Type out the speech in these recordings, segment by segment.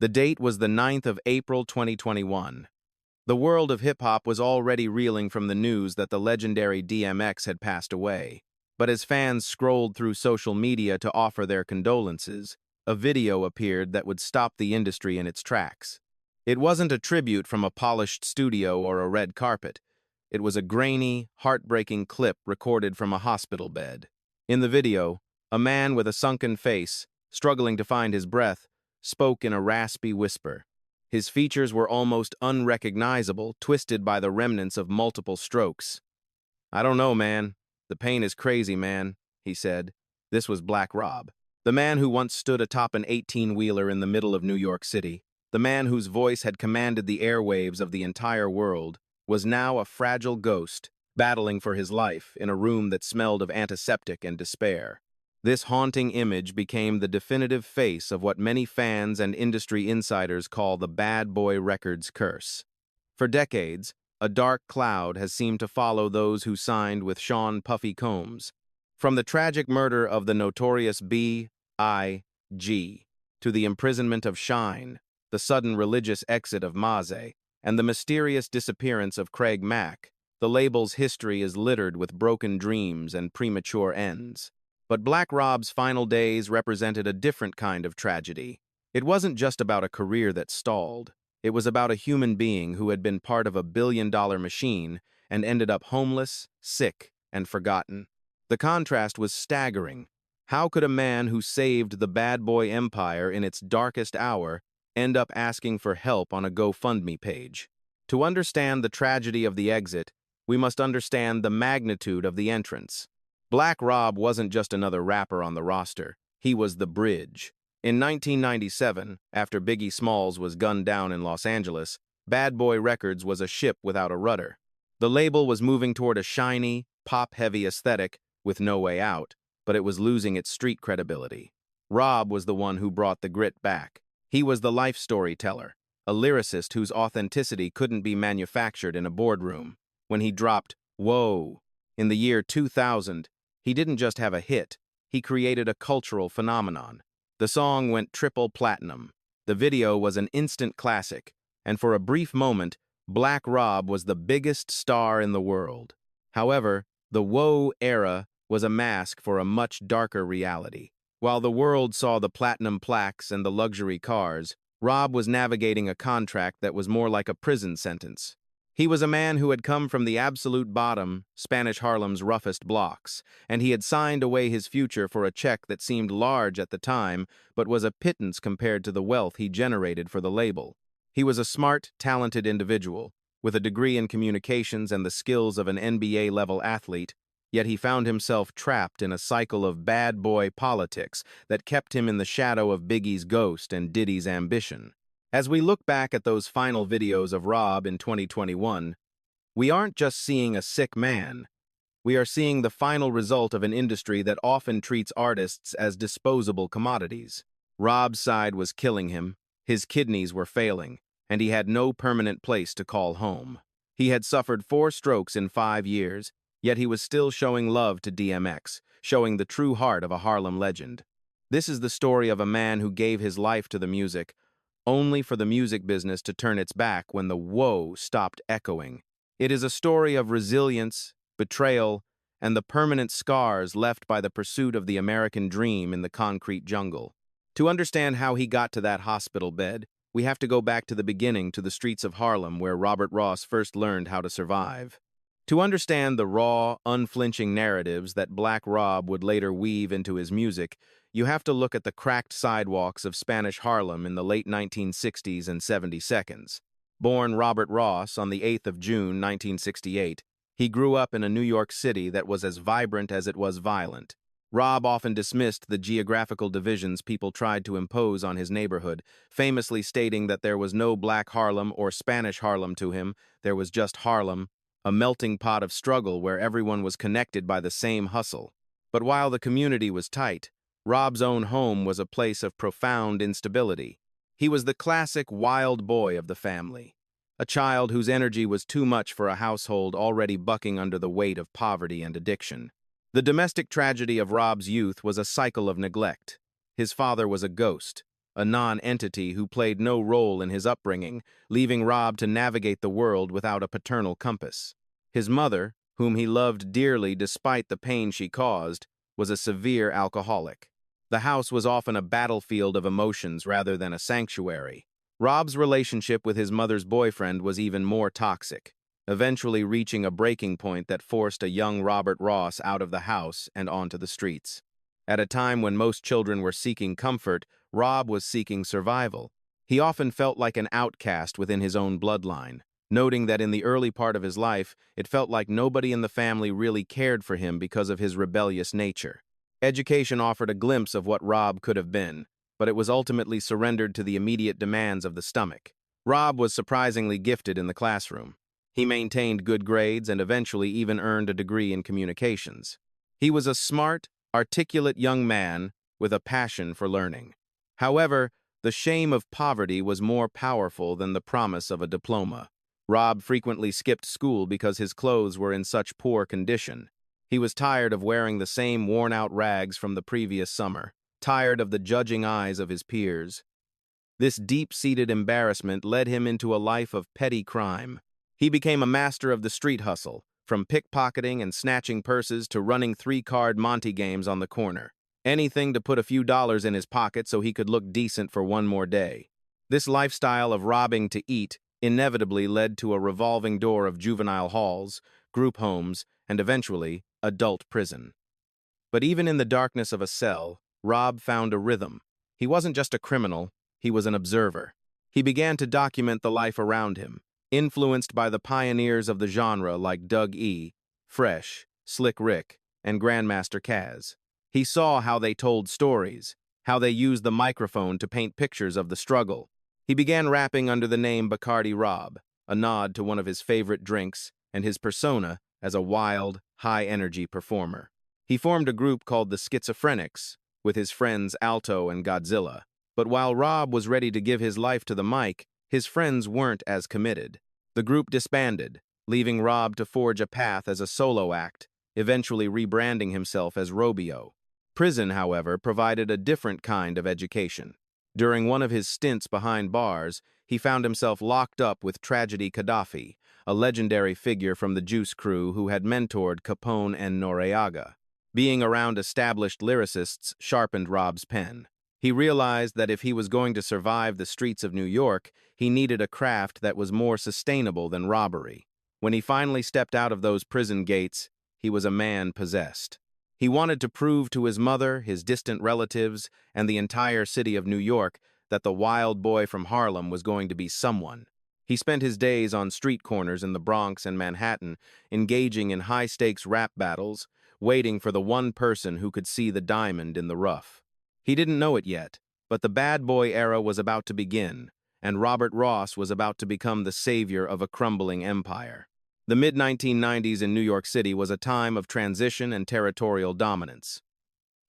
The date was the 9th of April 2021. The world of hip-hop was already reeling from the news that the legendary DMX had passed away. But as fans scrolled through social media to offer their condolences, a video appeared that would stop the industry in its tracks. It wasn't a tribute from a polished studio or a red carpet. It was a grainy, heartbreaking clip recorded from a hospital bed. In the video, a man with a sunken face, struggling to find his breath, spoke in a raspy whisper. His features were almost unrecognizable, twisted by the remnants of multiple strokes. "I don't know, man. The pain is crazy, man," he said. This was Black Rob, the man who once stood atop an 18-wheeler in the middle of New York City. The man whose voice had commanded the airwaves of the entire world was now a fragile ghost, battling for his life in a room that smelled of antiseptic and despair. This haunting image became the definitive face of what many fans and industry insiders call the Bad Boy Records curse. For decades, a dark cloud has seemed to follow those who signed with Sean Puffy Combs. From the tragic murder of the notorious B.I.G. to the imprisonment of Shine, the sudden religious exit of Maze, and the mysterious disappearance of Craig Mack, the label's history is littered with broken dreams and premature ends. But Black Rob's final days represented a different kind of tragedy. It wasn't just about a career that stalled. It was about a human being who had been part of a billion-dollar machine and ended up homeless, sick, and forgotten. The contrast was staggering. How could a man who saved the bad boy empire in its darkest hour end up asking for help on a GoFundMe page? To understand the tragedy of the exit, we must understand the magnitude of the entrance. Black Rob wasn't just another rapper on the roster. He was the bridge. In 1997, after Biggie Smalls was gunned down in Los Angeles, Bad Boy Records was a ship without a rudder. The label was moving toward a shiny, pop-heavy aesthetic with no way out, but it was losing its street credibility. Rob was the one who brought the grit back. He was the life storyteller, a lyricist whose authenticity couldn't be manufactured in a boardroom. When he dropped "Whoa" in the year 2000, he didn't just have a hit, he created a cultural phenomenon. The song went triple platinum. The video was an instant classic, and for a brief moment, Black Rob was the biggest star in the world. However, the "Whoa" era was a mask for a much darker reality. While the world saw the platinum plaques and the luxury cars, Rob was navigating a contract that was more like a prison sentence. He was a man who had come from the absolute bottom, Spanish Harlem's roughest blocks, and he had signed away his future for a check that seemed large at the time, but was a pittance compared to the wealth he generated for the label. He was a smart, talented individual, with a degree in communications and the skills of an NBA-level athlete, yet he found himself trapped in a cycle of bad boy politics that kept him in the shadow of Biggie's ghost and Diddy's ambition. As we look back at those final videos of Rob in 2021, we aren't just seeing a sick man. We are seeing the final result of an industry that often treats artists as disposable commodities. Rob's side was killing him, his kidneys were failing, and he had no permanent place to call home. He had suffered 4 strokes in 5 years, yet he was still showing love to DMX, showing the true heart of a Harlem legend. This is the story of a man who gave his life to the music, only for the music business to turn its back when the "whoa" stopped echoing. It is a story of resilience, betrayal, and the permanent scars left by the pursuit of the American dream in the concrete jungle. To understand how he got to that hospital bed, we have to go back to the beginning, to the streets of Harlem, where Robert Ross first learned how to survive. To understand the raw, unflinching narratives that Black Rob would later weave into his music, you have to look at the cracked sidewalks of Spanish Harlem in the late 1960s and 72nds. Born Robert Ross on the 8th of June, 1968, he grew up in a New York City that was as vibrant as it was violent. Rob often dismissed the geographical divisions people tried to impose on his neighborhood, famously stating that there was no Black Harlem or Spanish Harlem to him, there was just Harlem, a melting pot of struggle where everyone was connected by the same hustle. But while the community was tight, Rob's own home was a place of profound instability. He was the classic wild boy of the family, a child whose energy was too much for a household already bucking under the weight of poverty and addiction. The domestic tragedy of Rob's youth was a cycle of neglect. His father was a ghost, a non-entity who played no role in his upbringing, leaving Rob to navigate the world without a paternal compass. His mother, whom he loved dearly despite the pain she caused, was a severe alcoholic. The house was often a battlefield of emotions rather than a sanctuary. Rob's relationship with his mother's boyfriend was even more toxic, eventually reaching a breaking point that forced a young Robert Ross out of the house and onto the streets. At a time when most children were seeking comfort, Rob was seeking survival. He often felt like an outcast within his own bloodline, noting that in the early part of his life, it felt like nobody in the family really cared for him because of his rebellious nature. Education offered a glimpse of what Rob could have been, but it was ultimately surrendered to the immediate demands of the stomach. Rob was surprisingly gifted in the classroom. He maintained good grades and eventually even earned a degree in communications. He was a smart, articulate young man with a passion for learning. However, the shame of poverty was more powerful than the promise of a diploma. Rob frequently skipped school because his clothes were in such poor condition. He was tired of wearing the same worn-out rags from the previous summer, tired of the judging eyes of his peers. This deep-seated embarrassment led him into a life of petty crime. He became a master of the street hustle, from pickpocketing and snatching purses to running three-card Monte games on the corner. Anything to put a few dollars in his pocket so he could look decent for one more day. This lifestyle of robbing to eat inevitably led to a revolving door of juvenile halls, group homes, and eventually, adult prison. But even in the darkness of a cell, Rob found a rhythm. He wasn't just a criminal, he was an observer. He began to document the life around him, influenced by the pioneers of the genre like Doug E., Fresh, Slick Rick, and Grandmaster Caz. He saw how they told stories, how they used the microphone to paint pictures of the struggle. He began rapping under the name Bacardi Rob, a nod to one of his favorite drinks, and his persona as a wild, high-energy performer. He formed a group called the Schizophrenics, with his friends Alto and Godzilla. But while Rob was ready to give his life to the mic, his friends weren't as committed. The group disbanded, leaving Rob to forge a path as a solo act, eventually rebranding himself as Robio. Prison, however, provided a different kind of education. During one of his stints behind bars, he found himself locked up with Tragedy Gaddafi, a legendary figure from the Juice Crew who had mentored Capone and Noreaga. Being around established lyricists sharpened Rob's pen. He realized that if he was going to survive the streets of New York, he needed a craft that was more sustainable than robbery. When he finally stepped out of those prison gates, he was a man possessed. He wanted to prove to his mother, his distant relatives, and the entire city of New York that the wild boy from Harlem was going to be someone. He spent his days on street corners in the Bronx and Manhattan, engaging in high-stakes rap battles, waiting for the one person who could see the diamond in the rough. He didn't know it yet, but the bad boy era was about to begin, and Robert Ross was about to become the savior of a crumbling empire. The mid-1990s in New York City was a time of transition and territorial dominance.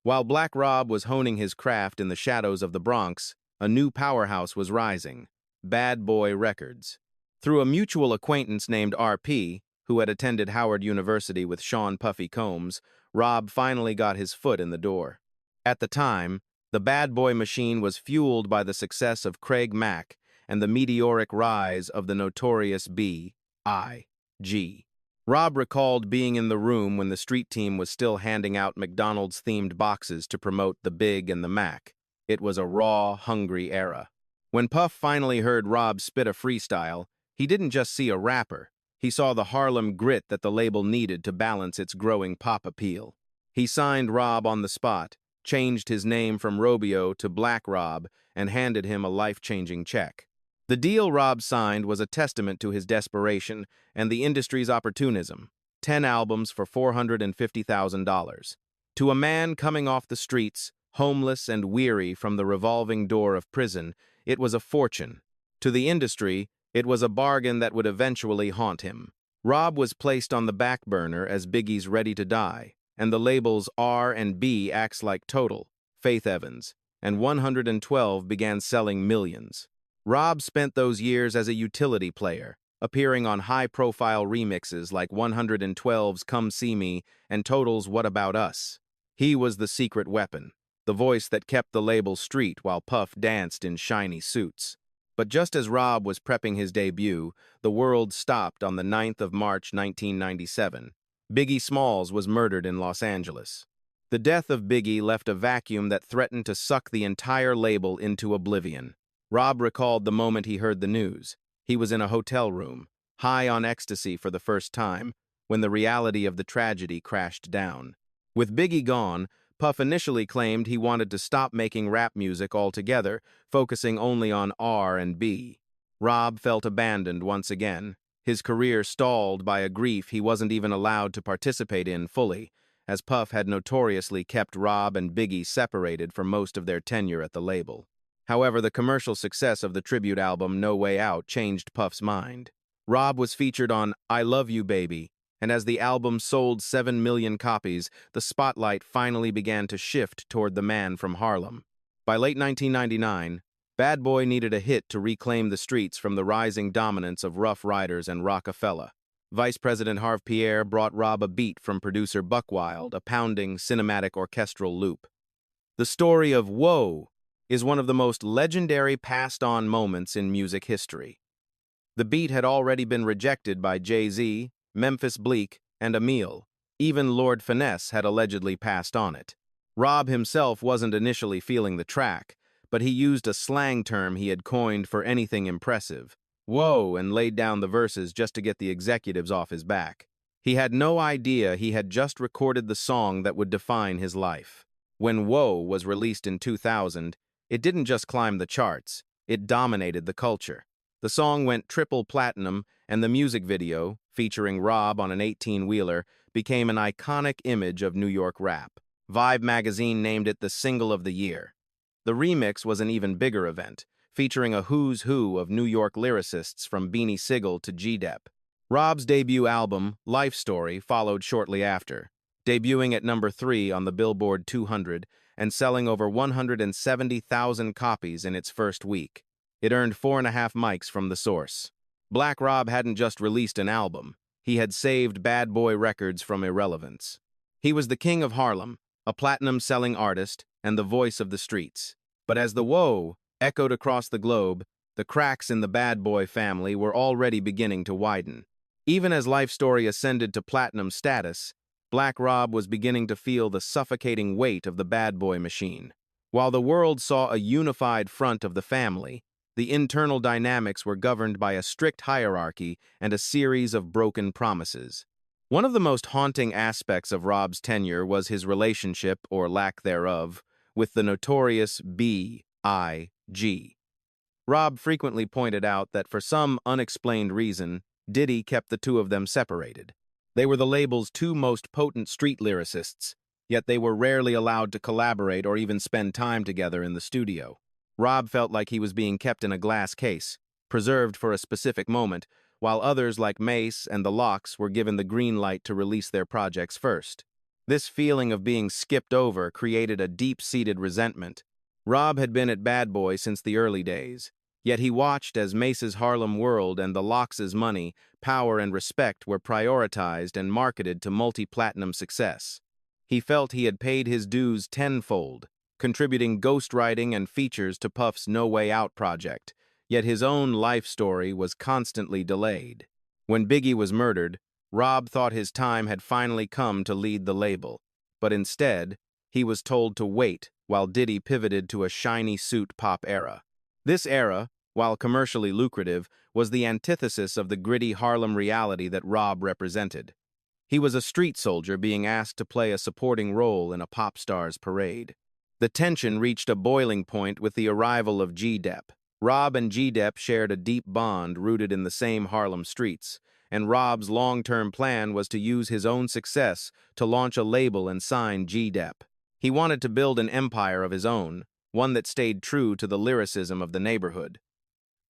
While Black Rob was honing his craft in the shadows of the Bronx, a new powerhouse was rising, Bad Boy Records. Through a mutual acquaintance named RP, who had attended Howard University with Sean Puffy Combs, Rob finally got his foot in the door. At the time, the Bad Boy machine was fueled by the success of Craig Mack and the meteoric rise of the notorious B.I.G. Rob recalled being in the room when the street team was still handing out McDonald's-themed boxes to promote the Big and the Mac. It was a raw, hungry era. When Puff finally heard Rob spit a freestyle, he didn't just see a rapper. He saw the Harlem grit that the label needed to balance its growing pop appeal. He signed Rob on the spot, changed his name from Robio to Black Rob, and handed him a life-changing check. The deal Rob signed was a testament to his desperation and the industry's opportunism. 10 albums for $450,000. To a man coming off the streets, homeless and weary from the revolving door of prison, it was a fortune. To the industry, it was a bargain that would eventually haunt him. Rob was placed on the back burner as Biggie's Ready to Die, and the labels R&B Acts Like Total, Faith Evans, and 112 began selling millions. Rob spent those years as a utility player, appearing on high-profile remixes like 112's Come See Me and Total's What About Us. He was the secret weapon, the voice that kept the label street while Puff danced in shiny suits. But just as Rob was prepping his debut, the world stopped on the 9th of March 1997. Biggie Smalls was murdered in Los Angeles. The death of Biggie left a vacuum that threatened to suck the entire label into oblivion. Rob recalled the moment he heard the news. He was in a hotel room, high on ecstasy for the first time, when the reality of the tragedy crashed down. With Biggie gone, Puff initially claimed he wanted to stop making rap music altogether, focusing only on R&B. Rob felt abandoned once again, his career stalled by a grief he wasn't even allowed to participate in fully, as Puff had notoriously kept Rob and Biggie separated for most of their tenure at the label. However, the commercial success of the tribute album No Way Out changed Puff's mind. Rob was featured on I Love You Baby, and as the album sold 7 million copies, the spotlight finally began to shift toward the man from Harlem. By late 1999, Bad Boy needed a hit to reclaim the streets from the rising dominance of Rough Riders and Rockefeller. Vice President Harve Pierre brought Rob a beat from producer Buck Wild, a pounding cinematic orchestral loop. The story of Whoa is one of the most legendary passed-on moments in music history. The beat had already been rejected by Jay-Z, Memphis Bleek, and Emile. Even Lord Finesse had allegedly passed on it. Rob himself wasn't initially feeling the track, but he used a slang term he had coined for anything impressive, whoa, and laid down the verses just to get the executives off his back. He had no idea he had just recorded the song that would define his life. When Whoa was released in 2000, it didn't just climb the charts, it dominated the culture. The song went triple platinum, and the music video, featuring Rob on an 18-wheeler, became an iconic image of New York rap. Vibe magazine named it the Single of the Year. The remix was an even bigger event, featuring a who's who of New York lyricists from Beanie Sigel to G-Dep. Rob's debut album, Life Story, followed shortly after, debuting at number 3 on the Billboard 200 and selling over 170,000 copies in its first week. It earned 4.5 mics from the source. Black Rob hadn't just released an album. He had saved Bad Boy Records from irrelevance. He was the king of Harlem, a platinum-selling artist, and the voice of the streets. But as the Whoa echoed across the globe, the cracks in the Bad Boy family were already beginning to widen. Even as Life Story ascended to platinum status, Black Rob was beginning to feel the suffocating weight of the Bad Boy machine. While the world saw a unified front of the family, the internal dynamics were governed by a strict hierarchy and a series of broken promises. One of the most haunting aspects of Rob's tenure was his relationship, or lack thereof, with the notorious B.I.G. Rob frequently pointed out that for some unexplained reason, Diddy kept the two of them separated. They were the label's two most potent street lyricists, yet they were rarely allowed to collaborate or even spend time together in the studio. Rob felt like he was being kept in a glass case, preserved for a specific moment, while others like Mace and the Lox were given the green light to release their projects first. This feeling of being skipped over created a deep-seated resentment. Rob had been at Bad Boy since the early days, yet he watched as Mace's Harlem World and the Lox's money, power, and respect were prioritized and marketed to multi-platinum success. He felt he had paid his dues tenfold, contributing ghostwriting and features to Puff's No Way Out project, yet his own life story was constantly delayed. When Biggie was murdered, Rob thought his time had finally come to lead the label, but instead, he was told to wait while Diddy pivoted to a shiny suit pop era. This era, while commercially lucrative, was the antithesis of the gritty Harlem reality that Rob represented. He was a street soldier being asked to play a supporting role in a pop star's parade. The tension reached a boiling point with the arrival of G-Dep. Rob and G-Dep shared a deep bond rooted in the same Harlem streets, and Rob's long-term plan was to use his own success to launch a label and sign G-Dep. He wanted to build an empire of his own, one that stayed true to the lyricism of the neighborhood.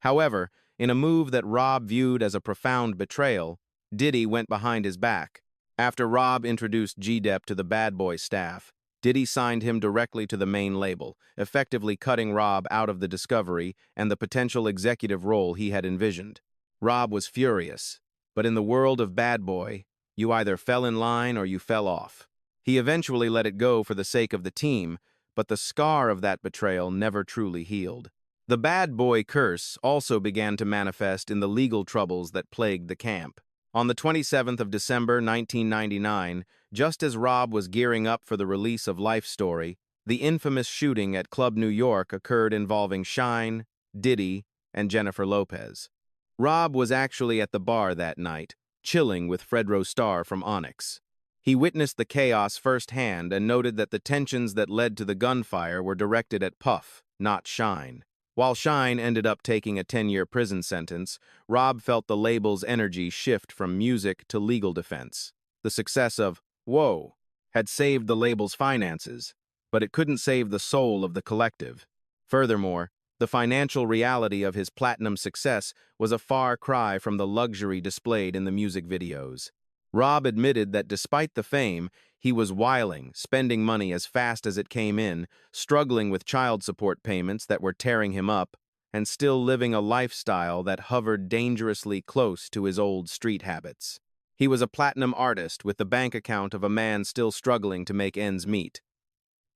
However, in a move that Rob viewed as a profound betrayal, Diddy went behind his back. After Rob introduced G-Dep to the Bad Boy staff, Diddy signed him directly to the main label, effectively cutting Rob out of the discovery and the potential executive role he had envisioned. Rob was furious, but in the world of Bad Boy, you either fell in line or you fell off. He eventually let it go for the sake of the team, but the scar of that betrayal never truly healed. The bad boy curse also began to manifest in the legal troubles that plagued the camp. On the 27th of December 1999, just as Rob was gearing up for the release of Life Story, the infamous shooting at Club New York occurred involving Shine, Diddy, and Jennifer Lopez. Rob was actually at the bar that night, chilling with Fredro Starr from Onyx. He witnessed the chaos firsthand and noted that the tensions that led to the gunfire were directed at Puff, not Shine. While Shine ended up taking a 10-year prison sentence, Rob felt the label's energy shift from music to legal defense. The success of Whoa had saved the label's finances, but it couldn't save the soul of the collective. Furthermore, the financial reality of his platinum success was a far cry from the luxury displayed in the music videos. Rob admitted that despite the fame, he was whiling, spending money as fast as it came in, struggling with child support payments that were tearing him up, and still living a lifestyle that hovered dangerously close to his old street habits. He was a platinum artist with the bank account of a man still struggling to make ends meet.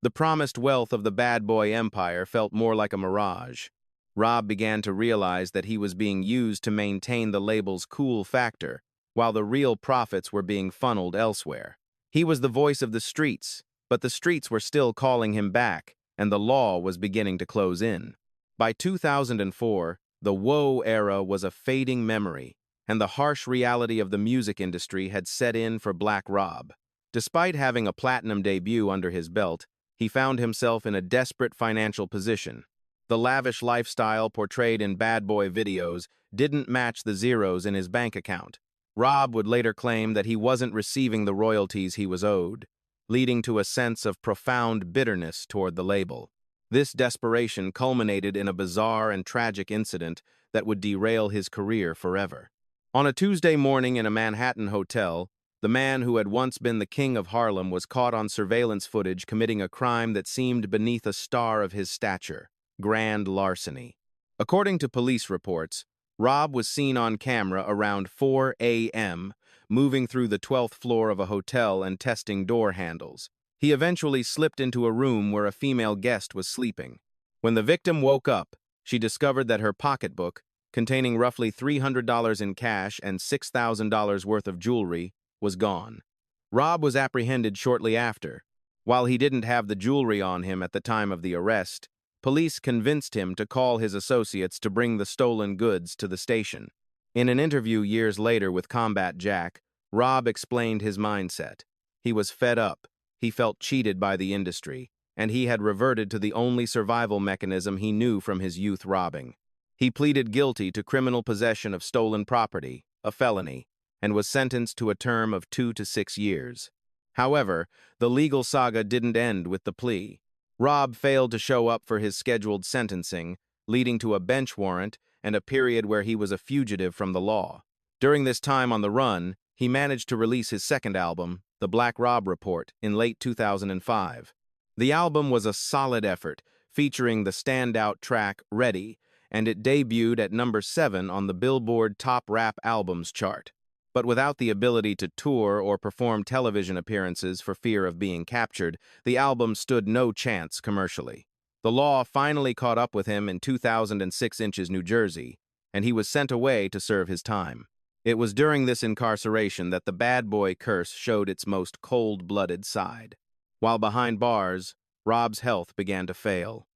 The promised wealth of the bad boy empire felt more like a mirage. Rob began to realize that he was being used to maintain the label's cool factor, while the real profits were being funneled elsewhere. He was the voice of the streets, but the streets were still calling him back, and the law was beginning to close in. By 2004, the Whoa era was a fading memory, and the harsh reality of the music industry had set in for Black Rob. Despite having a platinum debut under his belt, he found himself in a desperate financial position. The lavish lifestyle portrayed in bad boy videos didn't match the zeros in his bank account. Rob would later claim that he wasn't receiving the royalties he was owed, leading to a sense of profound bitterness toward the label. This desperation culminated in a bizarre and tragic incident that would derail his career forever. On a Tuesday morning in a Manhattan hotel, the man who had once been the king of Harlem was caught on surveillance footage committing a crime that seemed beneath a star of his stature: grand larceny. According to police reports, Rob was seen on camera around 4 a.m., moving through the 12th floor of a hotel and testing door handles. He eventually slipped into a room where a female guest was sleeping. When the victim woke up, she discovered that her pocketbook, containing roughly $300 in cash and $6,000 worth of jewelry, was gone. Rob was apprehended shortly after. While he didn't have the jewelry on him at the time of the arrest, police convinced him to call his associates to bring the stolen goods to the station. In an interview years later with Combat Jack, Rob explained his mindset. He was fed up, he felt cheated by the industry, and he had reverted to the only survival mechanism he knew from his youth: robbing. He pleaded guilty to criminal possession of stolen property, a felony, and was sentenced to a term of 2 to 6 years. However, the legal saga didn't end with the plea. Rob failed to show up for his scheduled sentencing, leading to a bench warrant and a period where he was a fugitive from the law. During this time on the run, he managed to release his second album, The Black Rob Report, in late 2005. The album was a solid effort, featuring the standout track Ready, and it debuted at number 7 on the Billboard Top Rap Albums chart. But without the ability to tour or perform television appearances for fear of being captured, the album stood no chance commercially. The law finally caught up with him in 2006 Inches, New Jersey, and he was sent away to serve his time. It was during this incarceration that the bad boy curse showed its most cold-blooded side. While behind bars, Rob's health began to fail.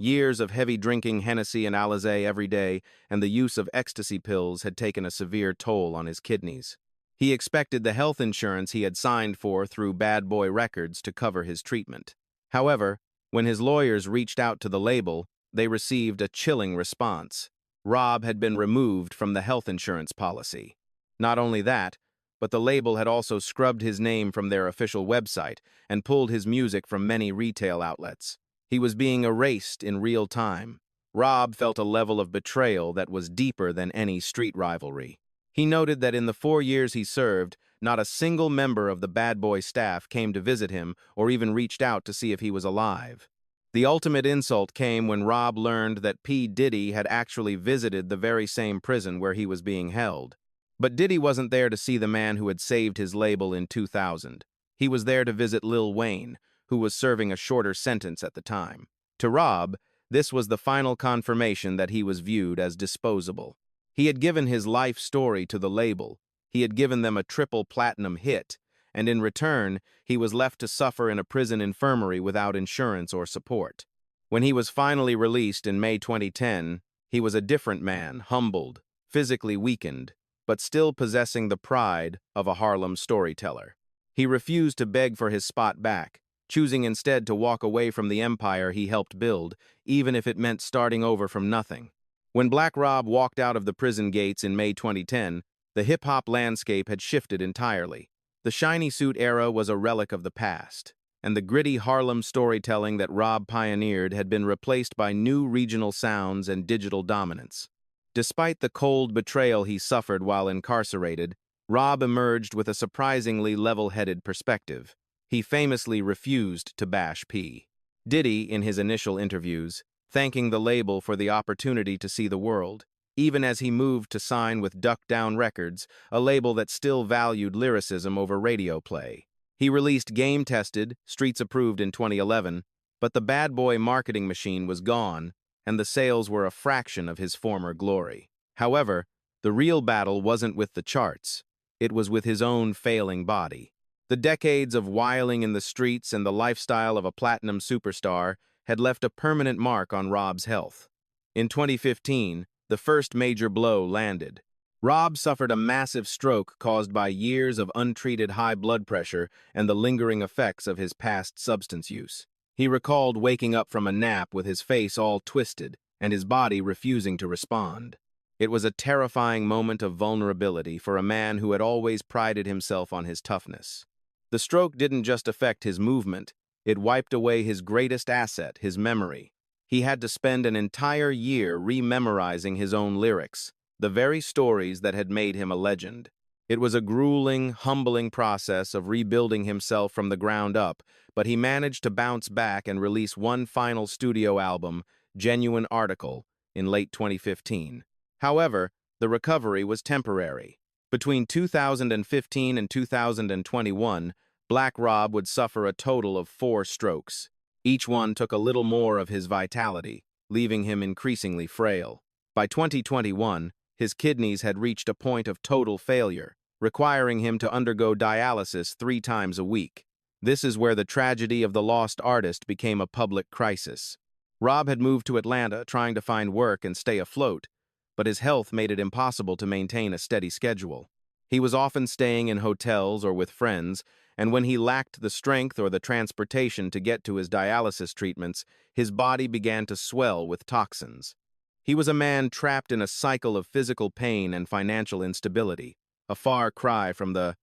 Years of heavy drinking Hennessy and Alizé every day and the use of ecstasy pills had taken a severe toll on his kidneys. He expected the health insurance he had signed for through Bad Boy Records to cover his treatment. However, when his lawyers reached out to the label, they received a chilling response. Rob had been removed from the health insurance policy. Not only that, but the label had also scrubbed his name from their official website and pulled his music from many retail outlets. He was being erased in real time. Rob felt a level of betrayal that was deeper than any street rivalry. He noted that in the 4 years he served, not a single member of the Bad Boy staff came to visit him or even reached out to see if he was alive. The ultimate insult came when Rob learned that P. Diddy had actually visited the very same prison where he was being held. But Diddy wasn't there to see the man who had saved his label in 2000. He was there to visit Lil Wayne, who was serving a shorter sentence at the time. To Rob, this was the final confirmation that he was viewed as disposable. He had given his life story to the label, he had given them a triple platinum hit, and in return, he was left to suffer in a prison infirmary without insurance or support. When he was finally released in May 2010, he was a different man, humbled, physically weakened, but still possessing the pride of a Harlem storyteller. He refused to beg for his spot back, choosing instead to walk away from the empire he helped build, even if it meant starting over from nothing. When Black Rob walked out of the prison gates in May 2010, the hip-hop landscape had shifted entirely. The shiny suit era was a relic of the past, and the gritty Harlem storytelling that Rob pioneered had been replaced by new regional sounds and digital dominance. Despite the cold betrayal he suffered while incarcerated, Rob emerged with a surprisingly level-headed perspective. He famously refused to bash P. Diddy in his initial interviews, thanking the label for the opportunity to see the world, even as he moved to sign with Duck Down Records, a label that still valued lyricism over radio play. He released Game Tested, Streets Approved in 2011, but the bad boy marketing machine was gone, and the sales were a fraction of his former glory. However, the real battle wasn't with the charts. It was with his own failing body. The decades of whiling in the streets and the lifestyle of a platinum superstar had left a permanent mark on Rob's health. In 2015, the first major blow landed. Rob suffered a massive stroke caused by years of untreated high blood pressure and the lingering effects of his past substance use. He recalled waking up from a nap with his face all twisted and his body refusing to respond. It was a terrifying moment of vulnerability for a man who had always prided himself on his toughness. The stroke didn't just affect his movement, it wiped away his greatest asset, his memory. He had to spend an entire year rememorizing his own lyrics, the very stories that had made him a legend. It was a grueling, humbling process of rebuilding himself from the ground up, but he managed to bounce back and release one final studio album, Genuine Article, in late 2015. However, the recovery was temporary. Between 2015 and 2021, Black Rob would suffer a total of 4 strokes. Each one took a little more of his vitality, leaving him increasingly frail. By 2021, his kidneys had reached a point of total failure, requiring him to undergo dialysis 3 times a week. This is where the tragedy of the lost artist became a public crisis. Rob had moved to Atlanta trying to find work and stay afloat, but his health made it impossible to maintain a steady schedule. He was often staying in hotels or with friends, and when he lacked the strength or the transportation to get to his dialysis treatments, his body began to swell with toxins. He was a man trapped in a cycle of physical pain and financial instability, a far cry from the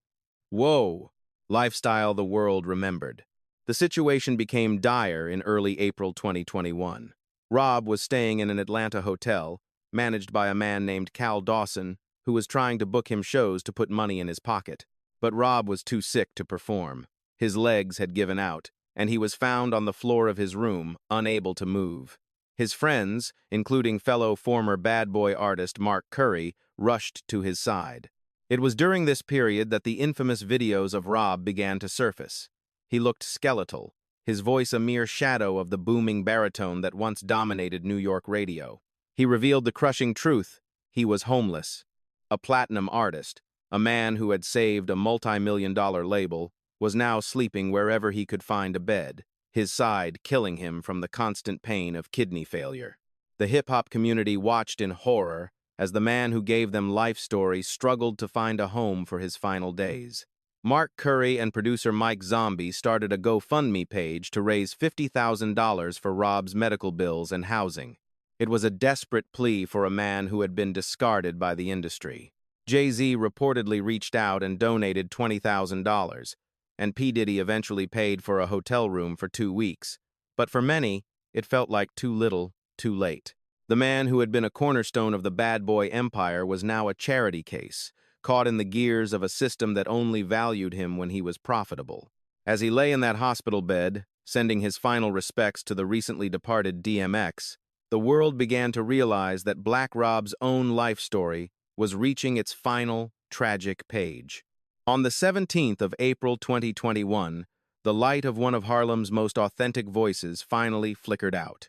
"whoa" lifestyle the world remembered. The situation became dire in early April 2021. Rob was staying in an Atlanta hotel, managed by a man named Cal Dawson, who was trying to book him shows to put money in his pocket. But Rob was too sick to perform. His legs had given out, and he was found on the floor of his room, unable to move. His friends, including fellow former bad boy artist Mark Curry, rushed to his side. It was during this period that the infamous videos of Rob began to surface. He looked skeletal, his voice a mere shadow of the booming baritone that once dominated New York radio. He revealed the crushing truth: he was homeless. A platinum artist, a man who had saved a multi-million-dollar label, was now sleeping wherever he could find a bed, his side killing him from the constant pain of kidney failure. The hip-hop community watched in horror as the man who gave them life stories struggled to find a home for his final days. Mark Curry and producer Mike Zombie started a GoFundMe page to raise $50,000 for Rob's medical bills and housing. It was a desperate plea for a man who had been discarded by the industry. Jay-Z reportedly reached out and donated $20,000, and P. Diddy eventually paid for a hotel room for 2 weeks. But for many, it felt like too little, too late. The man who had been a cornerstone of the bad boy empire was now a charity case, caught in the gears of a system that only valued him when he was profitable. As he lay in that hospital bed, sending his final respects to the recently departed DMX, the world began to realize that Black Rob's own life story was reaching its final, tragic page. On the 17th of April 2021, the light of one of Harlem's most authentic voices finally flickered out.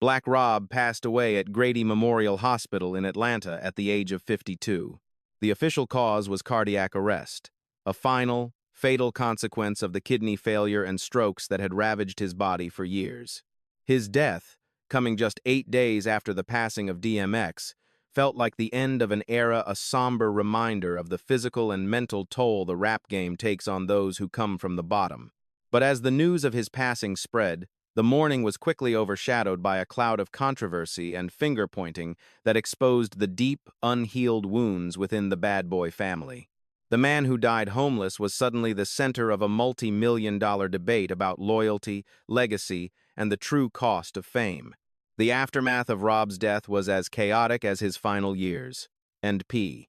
Black Rob passed away at Grady Memorial Hospital in Atlanta at the age of 52. The official cause was cardiac arrest, a final, fatal consequence of the kidney failure and strokes that had ravaged his body for years. His death, coming just 8 days after the passing of DMX, felt like the end of an era, a somber reminder of the physical and mental toll the rap game takes on those who come from the bottom. But as the news of his passing spread, the mourning was quickly overshadowed by a cloud of controversy and finger-pointing that exposed the deep, unhealed wounds within the Bad Boy family. The man who died homeless was suddenly the center of a multi-million-dollar debate about loyalty, legacy, and the true cost of fame. The aftermath of Rob's death was as chaotic as his final years. And P.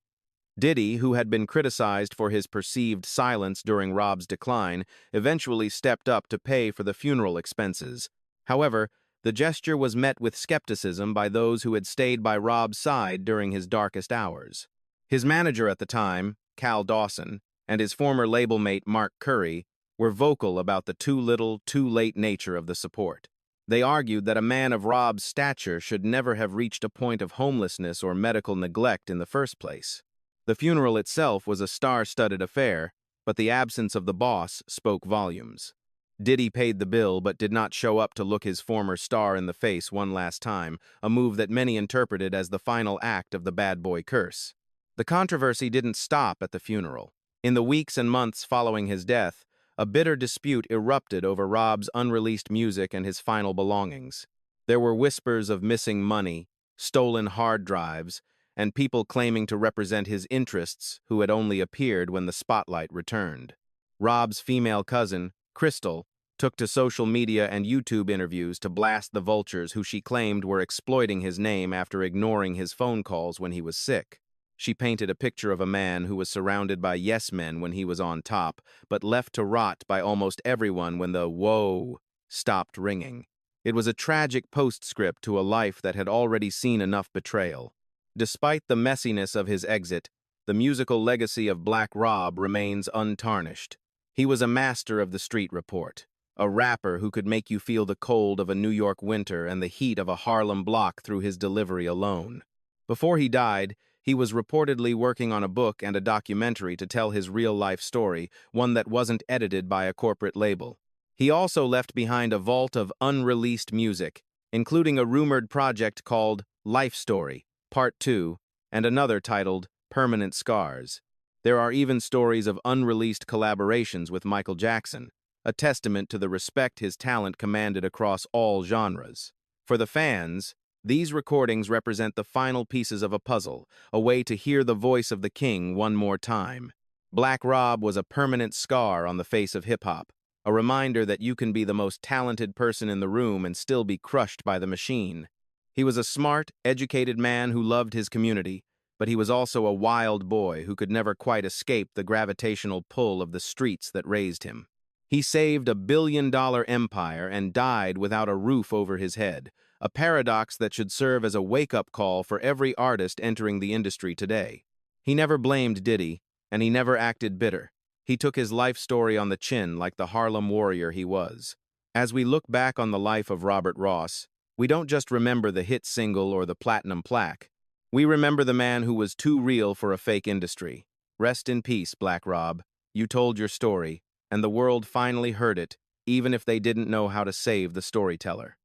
Diddy, who had been criticized for his perceived silence during Rob's decline, eventually stepped up to pay for the funeral expenses. However, the gesture was met with skepticism by those who had stayed by Rob's side during his darkest hours. His manager at the time, Cal Dawson, and his former label mate Mark Curry were vocal about the too little, too late nature of the support. They argued that a man of Rob's stature should never have reached a point of homelessness or medical neglect in the first place. The funeral itself was a star-studded affair, but the absence of the boss spoke volumes. Diddy paid the bill but did not show up to look his former star in the face one last time, a move that many interpreted as the final act of the Bad Boy curse. The controversy didn't stop at the funeral. In the weeks and months following his death, a bitter dispute erupted over Rob's unreleased music and his final belongings. There were whispers of missing money, stolen hard drives, and people claiming to represent his interests who had only appeared when the spotlight returned. Rob's female cousin, Crystal, took to social media and YouTube interviews to blast the vultures who she claimed were exploiting his name after ignoring his phone calls when he was sick. She painted a picture of a man who was surrounded by yes-men when he was on top, but left to rot by almost everyone when the whoa stopped ringing. It was a tragic postscript to a life that had already seen enough betrayal. Despite the messiness of his exit, the musical legacy of Black Rob remains untarnished. He was a master of the street report, a rapper who could make you feel the cold of a New York winter and the heat of a Harlem block through his delivery alone. Before he died, he was reportedly working on a book and a documentary to tell his real-life story, one that wasn't edited by a corporate label. He also left behind a vault of unreleased music, including a rumored project called Life Story, Part 2, and another titled Permanent Scars. There are even stories of unreleased collaborations with Michael Jackson, a testament to the respect his talent commanded across all genres. For the fans, these recordings represent the final pieces of a puzzle, a way to hear the voice of the king one more time. Black Rob was a permanent scar on the face of hip-hop, a reminder that you can be the most talented person in the room and still be crushed by the machine. He was a smart, educated man who loved his community, but he was also a wild boy who could never quite escape the gravitational pull of the streets that raised him. He saved a billion-dollar empire and died without a roof over his head, a paradox that should serve as a wake-up call for every artist entering the industry today. He never blamed Diddy, and he never acted bitter. He took his life story on the chin like the Harlem warrior he was. As we look back on the life of Robert Ross, we don't just remember the hit single or the platinum plaque. We remember the man who was too real for a fake industry. Rest in peace, Black Rob. You told your story, and the world finally heard it, even if they didn't know how to save the storyteller.